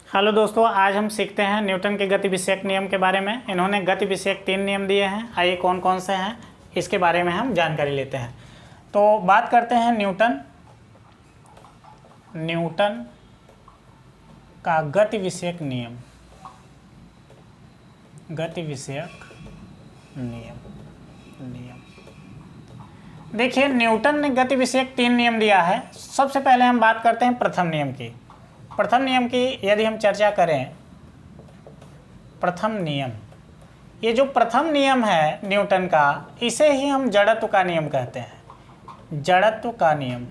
Hello दोस्तों, आज हम सीखते हैं न्यूटन के गति विषयक नियम के बारे में। इन्होंने गति विषयक 3 नियम दिए हैं। आइए कौन कौन से हैं इसके बारे में हम जानकारी लेते हैं। तो बात करते हैं न्यूटन का गति विषयक नियम। गति विषयक नियम देखिए, न्यूटन ने गति विषयक 3 नियम दिया है। सबसे पहले हम बात करते हैं प्रथम नियम की। प्रथम नियम की यदि हम चर्चा करें, प्रथम नियम, ये जो प्रथम नियम है न्यूटन का, इसे ही हम जड़त्व का नियम कहते हैं। जड़त्व का नियम,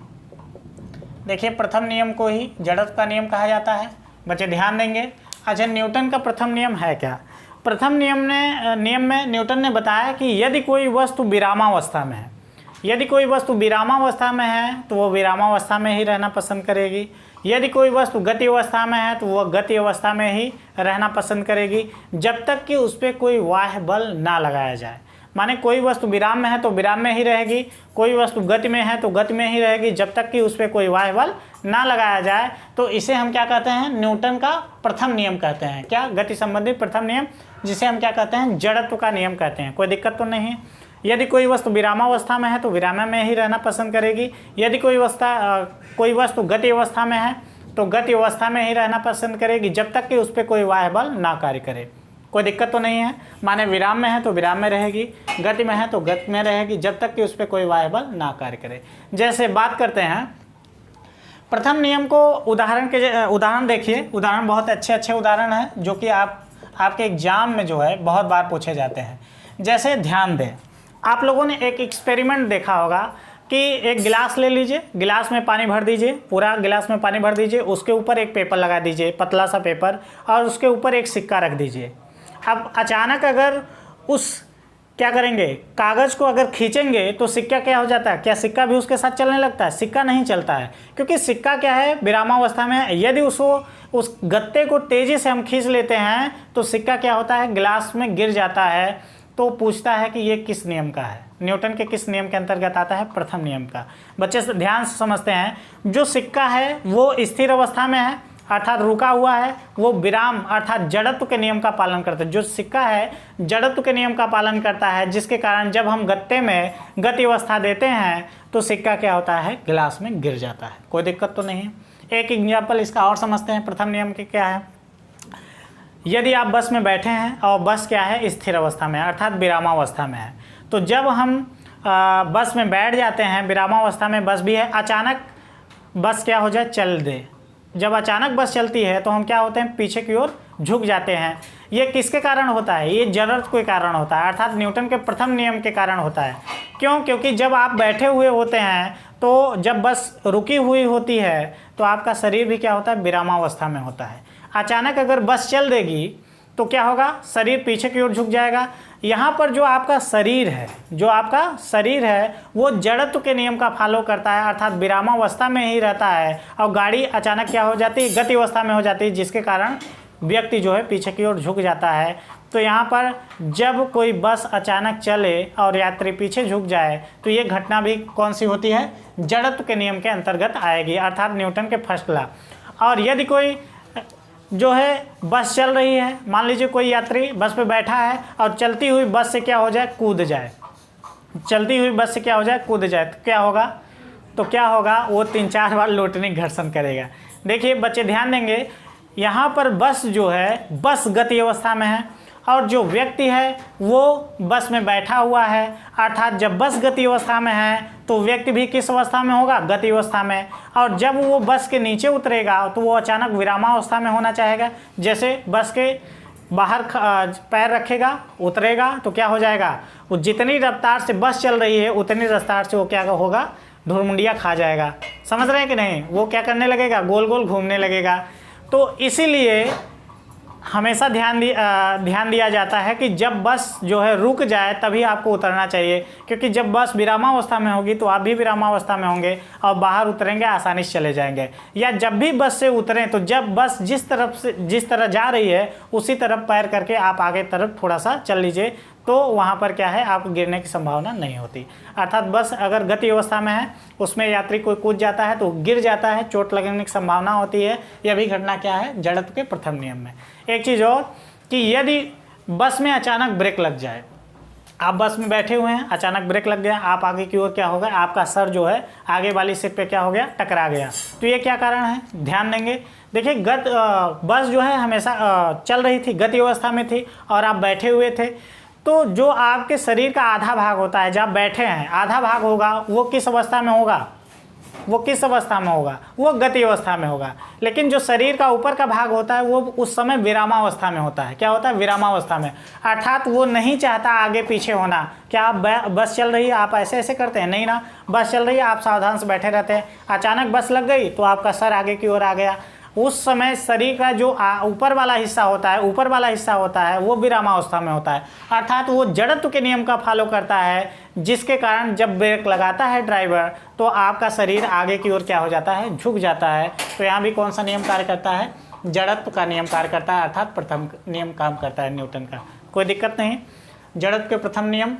देखिए प्रथम नियम को ही जड़त्व का नियम कहा जाता है। बच्चे ध्यान देंगे। अच्छा, न्यूटन का प्रथम नियम है क्या? प्रथम नियम में न्यूटन ने बताया कि यदि कोई वस्तु विरामावस्था में है, यदि कोई वस्तु विरामावस्था में है तो वो विरामावस्था में ही रहना पसंद करेगी। यदि कोई वस्तु गति अवस्था में है तो वह गति अवस्था में ही रहना पसंद करेगी, जब तक कि उस पर कोई बाह्य बल ना लगाया जाए। माने कोई वस्तु विराम में है तो विराम में ही रहेगी, कोई वस्तु गति में है तो गति में ही रहेगी, जब तक कि उस पर कोई बाह्य बल ना लगाया जाए। तो इसे हम क्या कहते हैं? न्यूटन का प्रथम नियम कहते हैं। क्या? गति संबंधी प्रथम नियम, जिसे हम क्या कहते हैं? जड़त्व का नियम कहते हैं। कोई दिक्कत तो नहीं है। यदि कोई वस्तु विरामावस्था में है तो विराम में ही रहना पसंद करेगी। यदि कोई वस्तु गति अवस्था में है तो गति अवस्था में ही रहना पसंद करेगी, जब तक कि उस पर कोई बाह्य बल ना कार्य करे। कोई दिक्कत तो नहीं है। माने विराम में है तो विराम में रहेगी, गति में है तो गति में रहेगी, जब तक कि उस पर कोई बाह्य बल ना कार्य करे। जैसे बात करते हैं प्रथम नियम को, उदाहरण देखिए। उदाहरण बहुत अच्छे उदाहरण हैं जो कि आपके एग्जाम में जो है बहुत बार पूछे जाते हैं। जैसे ध्यान दें, आप लोगों ने एक एक्सपेरिमेंट देखा होगा कि एक गिलास ले लीजिए, गिलास में पानी भर दीजिए, पूरा गिलास में पानी भर दीजिए, उसके ऊपर एक पेपर लगा दीजिए, पतला सा पेपर, और उसके ऊपर एक सिक्का रख दीजिए। अब अचानक अगर क्या करेंगे, कागज़ को अगर खींचेंगे तो सिक्का क्या हो जाता है? क्या सिक्का भी उसके साथ चलने लगता है? सिक्का नहीं चलता है, क्योंकि सिक्का क्या है? विरामावस्था में है। यदि उस गत्ते को तेज़ी से हम खींच लेते हैं तो सिक्का क्या होता है? गिलास में गिर जाता है। तो पूछता है कि ये किस नियम का है? न्यूटन के किस नियम के अंतर्गत आता है? प्रथम नियम का। बच्चे ध्यान से समझते हैं। जो सिक्का है वो स्थिर अवस्था में है, अर्थात रुका हुआ है। वो विराम अर्थात जड़त्व के नियम का पालन करता है। जो सिक्का है जड़त्व के नियम का पालन करता है, जिसके कारण जब हम गत्ते में गति अवस्था देते हैं तो सिक्का क्या होता है? गिलास में गिर जाता है। कोई दिक्कत तो नहीं है। एक एग्जाम्पल इसका और समझते हैं। प्रथम नियम के क्या है? यदि आप बस में बैठे हैं और बस क्या है? स्थिर अवस्था में है, अर्थात विरामावस्था में है। तो जब हम बस में बैठ जाते हैं, विरामावस्था में बस भी है, अचानक बस क्या हो जाए? चल दे। जब अचानक बस चलती है तो हम क्या होते हैं? पीछे की ओर झुक जाते हैं। ये किसके कारण होता है? ये जड़त्व के कारण होता है, अर्थात न्यूटन के प्रथम नियम के कारण होता है। क्यों? क्योंकि जब आप बैठे हुए होते हैं तो जब बस रुकी हुई होती है तो आपका शरीर भी क्या होता है? विरामावस्था में होता है। अचानक अगर बस चल देगी तो क्या होगा? शरीर पीछे की ओर झुक जाएगा। यहाँ पर जो आपका शरीर है वो जड़त्व के नियम का फॉलो करता है, अर्थात विरामावस्था में ही रहता है, और गाड़ी अचानक क्या हो जाती है? गति अवस्था में हो जाती है, जिसके कारण व्यक्ति जो है पीछे की ओर झुक जाता है। तो यहाँ पर जब कोई बस अचानक चले और यात्री पीछे झुक जाए तो ये घटना भी कौन सी होती है? जड़त्व के नियम के अंतर्गत आएगी, अर्थात न्यूटन के फर्स्ट लॉ। और यदि कोई जो है बस चल रही है, मान लीजिए कोई यात्री बस पे बैठा है और चलती हुई बस से क्या हो जाए? कूद जाए। चलती हुई बस से क्या हो जाए? कूद जाए। तो क्या होगा? वो 3-4 बार लोटनी घर्षण करेगा। देखिए बच्चे ध्यान देंगे, यहाँ पर बस जो है बस गति अवस्था में है और जो व्यक्ति है वो बस में बैठा हुआ है, अर्थात जब बस गति अवस्था में है तो व्यक्ति भी किस अवस्था में होगा? गति अवस्था में। और जब वो बस के नीचे उतरेगा तो वो अचानक विरामावस्था में होना चाहेगा। जैसे बस के बाहर पैर रखेगा, उतरेगा तो क्या हो जाएगा? वो जितनी रफ्तार से बस चल रही है उतनी रफ्तार से वो क्या होगा? धुरमुंडिया खा जाएगा। समझ रहे हैं कि नहीं? वो क्या करने लगेगा? गोल गोल घूमने लगेगा। तो इसीलिए हमेशा ध्यान दिया जाता है कि जब बस जो है रुक जाए तभी आपको उतरना चाहिए, क्योंकि जब बस विरामावस्था में होगी तो आप भी विरामावस्था में होंगे और बाहर उतरेंगे आसानी से चले जाएंगे। या जब भी बस से उतरें तो जब बस जिस तरह जा रही है उसी तरफ पैर करके आप आगे तरफ थोड़ा सा चल लीजिए, तो वहाँ पर क्या है, आप गिरने की संभावना नहीं होती। अर्थात बस अगर गति अवस्था में है, उसमें यात्री कोई कूद जाता है तो गिर जाता है, चोट लगने की संभावना होती है। यह भी घटना क्या है, जड़त्व के प्रथम नियम में। एक चीज़ और कि यदि बस में अचानक ब्रेक लग जाए, आप बस में बैठे हुए हैं, अचानक ब्रेक लग गया, आप आगे की ओर क्या होगा, आपका सर जो है आगे वाली सीट पे क्या हो गया, टकरा गया। तो ये क्या कारण है, ध्यान देंगे। देखिए बस जो है हमेशा चल रही थी, गति अवस्था में थी और आप बैठे हुए थे। तो जो आपके शरीर का आधा भाग होता है, जब बैठे हैं आधा भाग होगा, वो किस अवस्था में होगा, वो किस अवस्था में होगा, वो गति अवस्था में होगा। लेकिन जो शरीर का ऊपर का भाग होता है वो उस समय विरामावस्था में होता है। क्या होता है, विरामावस्था में। अर्थात वो नहीं चाहता आगे पीछे होना। क्या आप बस चल रही है, आप ऐसे ऐसे करते हैं, नहीं ना, बस चल रही है, आप सावधान से बैठे रहते हैं। अचानक बस लग गई तो आपका सर आगे की ओर आ गया। उस समय शरीर का जो ऊपर वाला हिस्सा होता है, वो विरामावस्था में होता है। अर्थात वो जड़त्व के नियम का फॉलो करता है, जिसके कारण जब ब्रेक लगाता है ड्राइवर तो आपका शरीर आगे की ओर क्या हो जाता है, झुक जाता है। तो यहाँ भी कौन सा नियम कार्य करता है, जड़त्व का नियम कार्य करता है, अर्थात प्रथम नियम काम करता है न्यूटन का। कोई दिक्कत नहीं। जड़त्व के प्रथम नियम,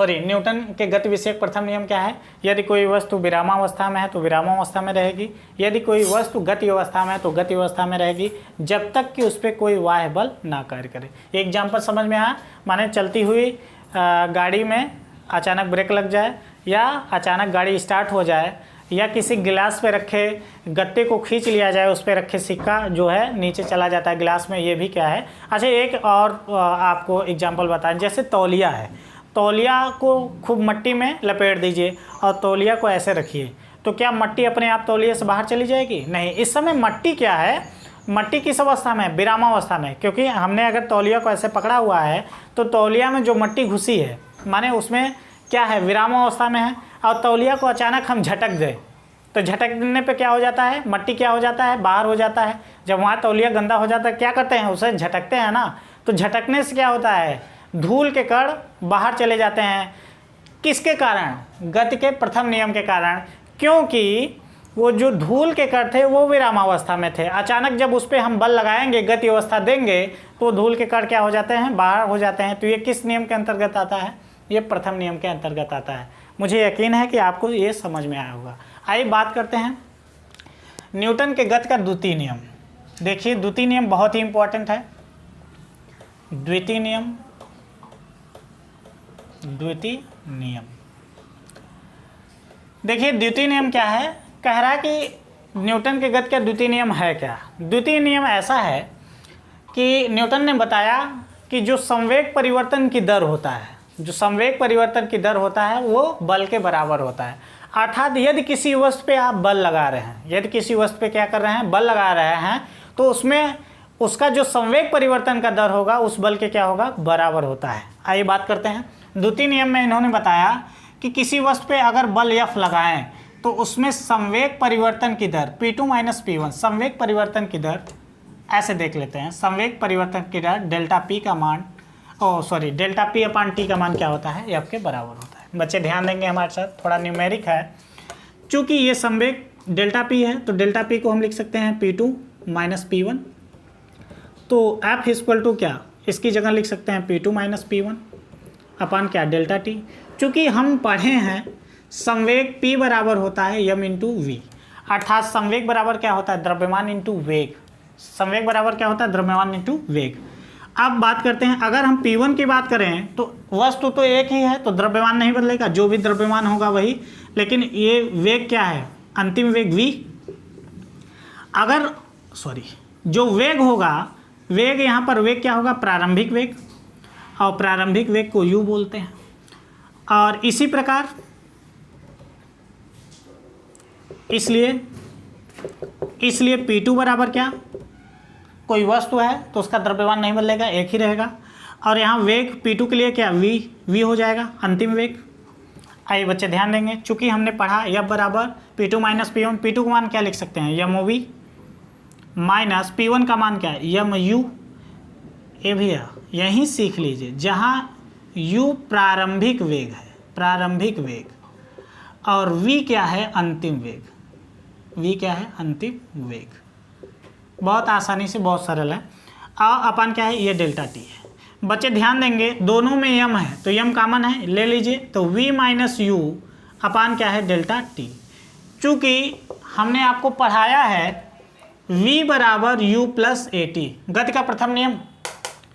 न्यूटन के गति विषयक प्रथम नियम क्या है, यदि कोई वस्तु विरामावस्था में है तो विरामावस्था में रहेगी, यदि कोई वस्तु गति अवस्था में है तो गति अवस्था में रहेगी, जब तक कि उस पर कोई बाह्य बल ना कार्य करे। एग्जाम्पल समझ में आया, माने चलती हुई गाड़ी में अचानक ब्रेक लग जाए, या अचानक गाड़ी स्टार्ट हो जाए, या किसी गिलास पे रखे गत्ते को खींच लिया जाए, उस पर रखे सिक्का जो है नीचे चला जाता है गिलास में, ये भी क्या है। अच्छा, एक और आपको एग्जाम्पल बताएं, जैसे तौलिया है, तौलिया को खूब मट्टी में लपेट दीजिए और तौलिया को ऐसे रखिए, तो क्या मट्टी अपने आप तौलिया से बाहर चली जाएगी? नहीं। इस समय मट्टी क्या है, मट्टी किस अवस्था में है, विरामावस्था में। क्योंकि हमने अगर तौलिया को ऐसे पकड़ा हुआ है तो तौलिया में जो मट्टी घुसी है, माने उसमें क्या है, विरामावस्था में है। और तौलिया को अचानक हम झटक दें तो झटकने पे क्या हो जाता है, मट्टी क्या हो जाता है, बाहर हो जाता है। जब वहाँ तौलिया गंदा हो जाता है, क्या करते हैं, उसे झटकते हैं ना। तो झटकने से क्या होता है, धूल के कण बाहर चले जाते हैं। किसके कारण, गति के प्रथम नियम के कारण। क्योंकि वो जो धूल के कण थे वो विरामावस्था में थे। अचानक जब उस पर हम बल लगाएंगे, गति अवस्था देंगे, तो धूल के कण क्या हो जाते हैं, बाहर हो जाते हैं। तो ये किस नियम के अंतर्गत आता है, ये प्रथम नियम के अंतर्गत आता है। मुझे यकीन है कि आपको ये समझ में आया होगा। आइए बात करते हैं न्यूटन के गति का द्वितीय नियम। देखिए, द्वितीय नियम बहुत ही इंपॉर्टेंट है। द्वितीय नियम, द्वितीय नियम, देखिए द्वितीय नियम क्या है, कह रहा है कि न्यूटन के गति का द्वितीय नियम है क्या। द्वितीय नियम ऐसा है कि न्यूटन ने बताया कि जो संवेग परिवर्तन की दर होता है, जो संवेग परिवर्तन की दर होता है वो बल के बराबर होता है। अर्थात यदि किसी वस्तु पे आप बल लगा रहे हैं, यदि किसी वस्तु पे क्या कर रहे हैं, बल लगा रहे हैं, तो उसमें उसका जो संवेग परिवर्तन का दर होगा उस बल के क्या होगा, बराबर होता है। आइए बात करते हैं। द्वितीय नियम में इन्होंने बताया कि किसी वस्तु पे अगर बल F लगाएं तो उसमें संवेग परिवर्तन की दर P2 - P1, संवेग परिवर्तन की दर ऐसे देख लेते हैं। संवेग परिवर्तन की दर डेल्टा P का मान, डेल्टा P/T का मान क्या होता है, F के बराबर होता है। बच्चे ध्यान देंगे हमारे साथ, थोड़ा न्यूमेरिक है। चूँकि ये संवेग डेल्टा P है तो डेल्टा P को हम लिख सकते हैं P2 - P1। तो F = क्या, इसकी जगह लिख सकते हैं P2 - P1 अपान क्या, डेल्टा T। चूँकि हम पढ़े हैं संवेग P बराबर होता है m × v, अर्थात संवेग बराबर क्या होता है, द्रव्यमान इंटू वेग। संवेग बराबर क्या होता है, द्रव्यमान इंटू वेग। अब बात करते हैं, अगर हम P1 की बात करें तो वस्तु तो एक ही है तो द्रव्यमान नहीं बदलेगा, जो भी द्रव्यमान होगा वही, लेकिन ये वेग क्या है, अंतिम वेग v। अगर जो वेग होगा, वेग यहाँ पर वेग क्या होगा, प्रारंभिक वेग, और प्रारंभिक वेग को u बोलते हैं। और इसी प्रकार इसलिए P2 बराबर क्या, कोई वस्तु है तो उसका द्रव्यमान नहीं बदलेगा, एक ही रहेगा। और यहाँ वेग P2 के लिए क्या, v हो जाएगा, अंतिम वेग। आइए बच्चे ध्यान देंगे, चूंकि हमने पढ़ा F बराबर P2 - P1, P2 का मान क्या लिख सकते हैं, mov, माइनस P1 का मान क्या है, mu। ये भी यहीं सीख लीजिए, जहाँ u प्रारंभिक वेग है, प्रारंभिक वेग, और v क्या है, अंतिम वेग। v क्या है, अंतिम वेग। बहुत आसानी से, बहुत सरल है। अपन क्या है, ये डेल्टा T है। बच्चे ध्यान देंगे दोनों में यम है तो यम कॉमन है, ले लीजिए। तो v माइनस यू अपान क्या है डेल्टा टी। चूँकि हमने आपको पढ़ाया है v बराबर यू प्लस ए टी, गति का प्रथम नियम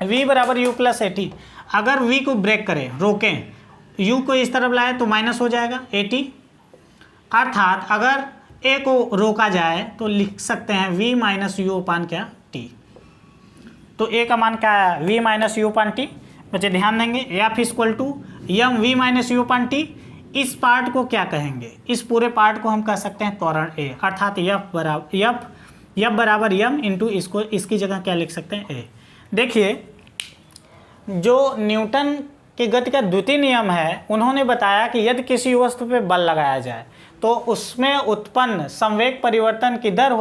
v बराबर यू प्लस ए टी। अगर v को ब्रेक करें, रोकें, u को इस तरफ लाए तो माइनस हो जाएगा ए टी, अर्थात अगर a को रोका जाए तो लिख सकते हैं v माइनस यू अपान क्या टी। तो a का मान क्या है v minus u upon T. बच्चे ध्यान देंगे f equal to m v minus u upon T. इस पार्ट को क्या कहेंगे, इस पूरे पार्ट को हम कह सकते हैं त्वरण a, अर्थात f बराबर यम इंटू इसको, इसकी जगह क्या लिख सकते हैं a। देखिए जो न्यूटन के गति का द्वितीय नियम है उन्होंने बताया कि यदि किसी वस्तु पे बल लगाया जाए तो उसमें उत्पन्न संवेग परिवर्तन की दर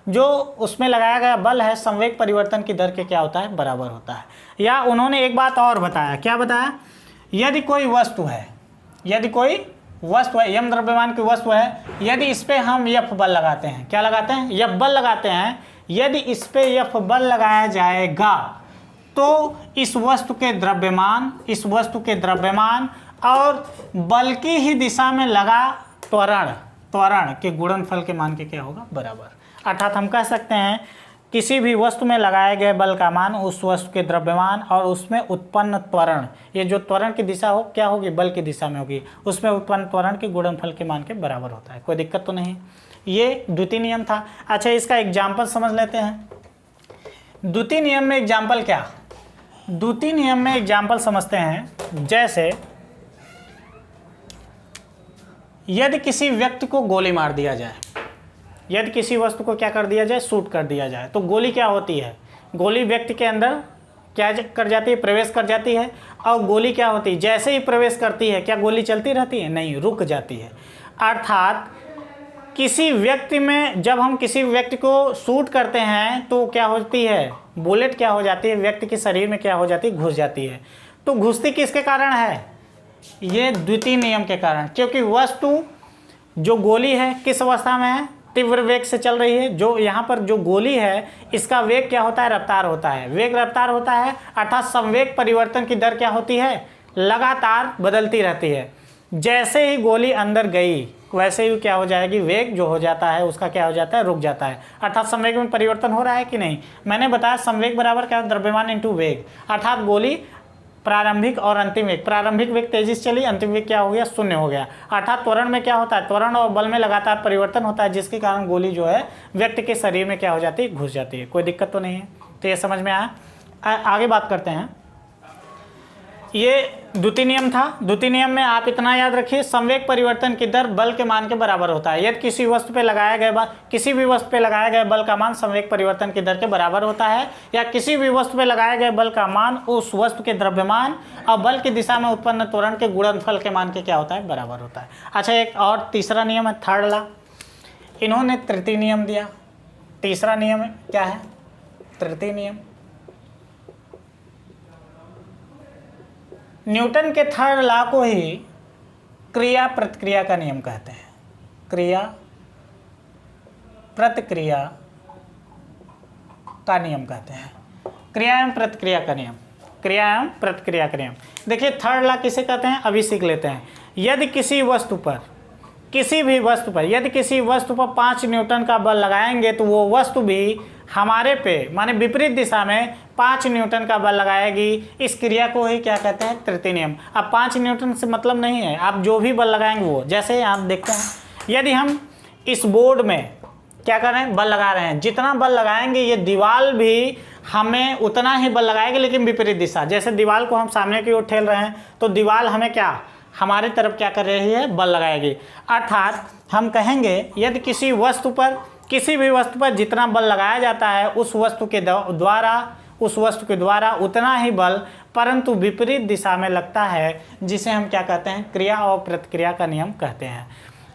जो उसमें लगाया गया बल है संवेग परिवर्तन की दर के क्या होता है बराबर होता है। या उन्होंने एक बात और बताया, क्या बताया, यदि कोई वस्तु है यम द्रव्यमान की वस्तु है, यदि इस पर हम यफ बल लगाते हैं, क्या लगाते हैं यफ बल लगाते हैं, यदि इस पर यफ बल लगाया जाएगा तो इस वस्तु के द्रव्यमान और बल की ही दिशा में लगा त्वरण के गुणनफल के मान के क्या होगा बराबर। अर्थात हम कह सकते हैं किसी भी वस्तु में लगाए गए बल का मान उस वस्तु के द्रव्यमान और उसमें उत्पन्न त्वरण, ये जो त्वरण की दिशा हो क्या होगी बल की दिशा में होगी, उसमें उत्पन्न त्वरण के गुणनफल के मान के बराबर होता है। कोई दिक्कत तो नहीं, ये द्वितीय नियम था। अच्छा इसका एग्जाम्पल समझ लेते हैं। द्वितीय नियम में एग्जाम्पल क्या, द्वितीय नियम में एग्जाम्पल समझते हैं। जैसे यदि किसी व्यक्ति को गोली मार दिया जाए, यदि किसी वस्तु को क्या कर दिया जाए शूट कर दिया जाए, तो गोली क्या होती है, गोली व्यक्ति के अंदर क्या कर जाती है प्रवेश कर जाती है। और गोली क्या होती है जैसे ही प्रवेश करती है क्या गोली चलती रहती है, नहीं, रुक जाती है। अर्थात किसी व्यक्ति में जब हम किसी व्यक्ति को शूट करते हैं तो क्या होती है, बुलेट क्या हो जाती है व्यक्ति के शरीर में क्या हो जाती है, घुस जाती है। तो घुसती किसके कारण है, ये द्वितीय नियम के कारण, क्योंकि वस्तु जो गोली है किस अवस्था में है, तीव्र वेग से चल रही है। जो यहाँ पर जो गोली है इसका वेग क्या होता है, रफ्तार होता है, वेग रफ्तार होता है, अर्थात संवेग परिवर्तन की दर क्या होती है, लगातार बदलती रहती है। जैसे ही गोली अंदर गई वैसे ही क्या हो जाएगी, वेग जो हो जाता है उसका क्या हो जाता है, रुक जाता है। अर्थात संवेग में परिवर्तन हो रहा है कि नहीं, मैंने बताया संवेग बराबर क्या द्रव्यमान इंटू वेग। अर्थात गोली प्रारंभिक और अंतिम वेग, प्रारंभिक वेग तेजी से चली, अंतिम वेग क्या हो गया, शून्य हो गया। अर्थात त्वरण में क्या होता है, त्वरण और बल में लगातार परिवर्तन होता है, जिसके कारण गोली जो है व्यक्ति के शरीर में क्या हो जाती है, घुस जाती है। कोई दिक्कत तो नहीं है, तो ये समझ में आया। आगे बात करते हैं। ये द्वितीय नियम था। द्वितीय नियम में आप इतना याद रखिए, संवेग परिवर्तन की दर बल के मान के बराबर होता है। यदि किसी वस्तु पे लगाया गया किसी भी वस्तु पे लगाए गए बल का मान संवेग परिवर्तन की दर के बराबर होता है, या किसी भी वस्तु पे लगाए गए बल का मान उस वस्तु के द्रव्यमान और बल की दिशा में उत्पन्न त्वरण के गुणनफल के मान के क्या होता है, बराबर होता है। अच्छा एक और तीसरा नियम है, थर्ड लॉ। इन्होंने तृतीय नियम दिया। तीसरा नियम क्या है, तृतीय नियम। न्यूटन के थर्ड लॉ को ही क्रिया प्रतिक्रिया का नियम कहते हैं। क्रिया प्रतिक्रिया का नियम कहते हैं। क्रिया एवं प्रतिक्रिया का नियम, क्रिया एवं प्रतिक्रिया का नियम। देखिए थर्ड लॉ किसे कहते हैं, अभी सीख लेते हैं। यदि किसी वस्तु पर, किसी भी वस्तु पर, यदि किसी वस्तु पर 5 न्यूटन का बल लगाएंगे तो वो वस्तु भी हमारे पे माने विपरीत दिशा में 5 न्यूटन का बल लगाएगी। इस क्रिया को ही क्या कहते हैं, तृतीय नियम। अब 5 न्यूटन से मतलब नहीं है, आप जो भी बल लगाएंगे वो, जैसे आप देखते हैं यदि हम इस बोर्ड में क्या कर रहे हैं, बल लगा रहे हैं, जितना बल लगाएंगे ये दीवार भी हमें उतना ही बल लगाएगी, लेकिन विपरीत दिशा। जैसे दीवार को हम सामने की ओर ठेल रहे हैं तो दीवार हमें क्या, हमारे तरफ क्या कर रही है, बल लगाएगी। अर्थात हम कहेंगे यदि किसी वस्तु पर, किसी भी वस्तु पर जितना बल लगाया जाता है उस वस्तु के द्वारा उतना ही बल परंतु विपरीत दिशा में लगता है, जिसे हम क्या कहते हैं, क्रिया और प्रतिक्रिया का नियम कहते हैं।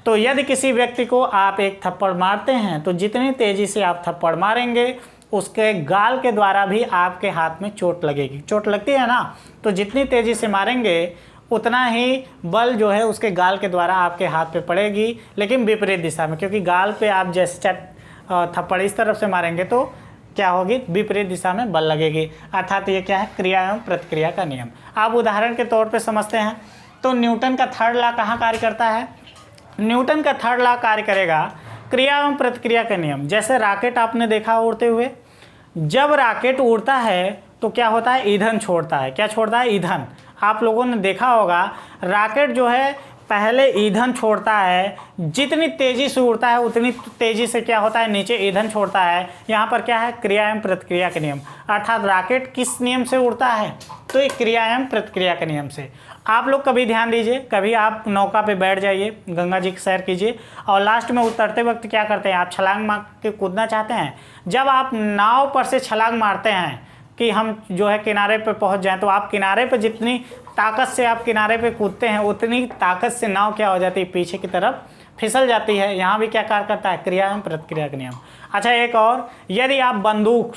तो यदि किसी व्यक्ति को आप एक थप्पड़ मारते हैं तो जितनी तेजी से आप थप्पड़ मारेंगे उसके गाल के द्वारा भी आपके हाथ में चोट लगेगी। चोट लगती है ना, तो जितनी तेजी से मारेंगे उतना ही बल जो है उसके गाल के द्वारा आपके हाथ पे पड़ेगी, लेकिन विपरीत दिशा में, क्योंकि गाल पे आप जैसे थप्पड़ इस तरफ से मारेंगे तो क्या होगी, विपरीत दिशा में बल लगेगी। अर्थात ये क्या है, क्रिया एवं प्रतिक्रिया का नियम। आप उदाहरण के तौर पे समझते हैं तो न्यूटन का थर्ड लॉ कहाँ कार्य करता है, न्यूटन का थर्ड लॉ कार्य करेगा क्रिया एवं प्रतिक्रिया का नियम। जैसे रॉकेट आपने देखा उड़ते हुए, जब रॉकेट उड़ता है तो क्या होता है, ईंधन छोड़ता है। क्या छोड़ता है, ईंधन। आप लोगों ने देखा होगा रॉकेट जो है पहले ईंधन छोड़ता है, जितनी तेज़ी से उड़ता है उतनी तेज़ी से क्या होता है, नीचे ईंधन छोड़ता है। यहाँ पर क्या है, क्रिया एवं प्रतिक्रिया के नियम। अर्थात रॉकेट किस नियम से उड़ता है, तो ये क्रिया एवं प्रतिक्रिया के नियम से। आप लोग कभी ध्यान दीजिए, कभी आप नौका पे बैठ जाइए, गंगा जी की सैर कीजिए और लास्ट में उतरते वक्त क्या करते हैं, आप छलांग मार के कूदना चाहते हैं। जब आप नाव पर से छलांग मारते हैं कि हम जो है किनारे पे पहुंच जाएं, तो आप किनारे पे जितनी ताकत से आप किनारे पे कूदते हैं उतनी ताकत से नाव क्या हो जाती है, पीछे की तरफ फिसल जाती है। यहाँ भी क्या कार्य करता है, क्रिया एवं प्रतिक्रिया का नियम। अच्छा एक और, यदि आप बंदूक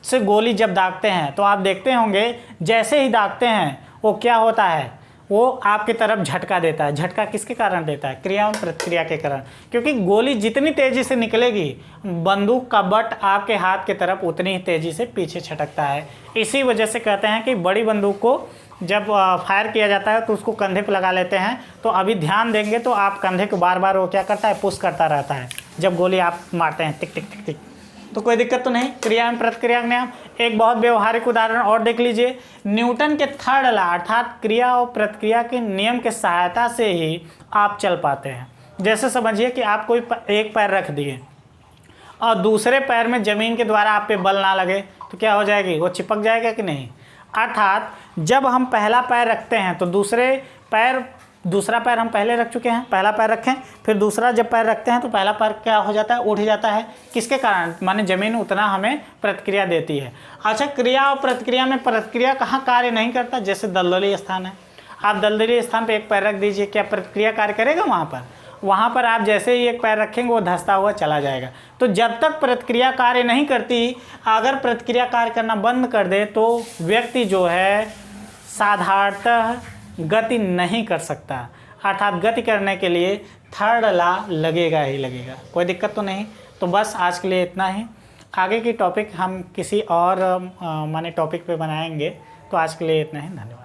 से गोली जब दागते हैं तो आप देखते होंगे जैसे ही दागते हैं वो क्या होता है, वो आपकी तरफ झटका देता है। झटका किसके कारण देता है, क्रिया एवं प्रतिक्रिया के कारण। क्योंकि गोली जितनी तेज़ी से निकलेगी बंदूक का बट आपके हाथ की तरफ उतनी ही तेज़ी से पीछे छटकता है। इसी वजह से कहते हैं कि बड़ी बंदूक को जब फायर किया जाता है तो उसको कंधे पर लगा लेते हैं। तो अभी ध्यान देंगे तो आप कंधे को बार बार वो क्या करता है, पुश करता रहता है जब गोली आप मारते हैं, टिक टिक टिक टिक। तो कोई दिक्कत तो नहीं। क्रिया एवं प्रतिक्रिया का नियम। एक बहुत व्यवहारिक उदाहरण और देख लीजिए, न्यूटन के थर्ड लॉ अर्थात क्रिया और प्रतिक्रिया के नियम के सहायता से ही आप चल पाते हैं। जैसे समझिए कि आप कोई एक पैर रख दिए और दूसरे पैर में ज़मीन के द्वारा आप पे बल ना लगे तो क्या हो जाएगी, वो चिपक जाएगा कि नहीं। अर्थात जब हम पहला पैर रखते हैं तो दूसरा पैर हम पहले रख चुके हैं, पहला पैर रखें, फिर दूसरा जब पैर रखते हैं तो पहला पैर क्या हो जाता है, उठ जाता है। किसके कारण, माने ज़मीन उतना हमें प्रतिक्रिया देती है। अच्छा क्रिया और प्रतिक्रिया में प्रतिक्रिया कहाँ कार्य नहीं करता, जैसे दलदली स्थान है, आप दलदली स्थान पर एक पैर रख दीजिए, क्या प्रतिक्रिया कार्य करेगा वहाँ पर आप जैसे ही एक पैर रखेंगे वो धंसता हुआ चला जाएगा। तो जब तक प्रतिक्रिया कार्य नहीं करती, अगर प्रतिक्रिया कार्य करना बंद कर दे तो व्यक्ति जो है साधारणतः गति नहीं कर सकता। अर्थात गति करने के लिए थर्ड लॉ लगेगा ही लगेगा। कोई दिक्कत तो नहीं। तो बस आज के लिए इतना ही। आगे की टॉपिक हम किसी और माने टॉपिक पे बनाएंगे। तो आज के लिए इतना ही, धन्यवाद।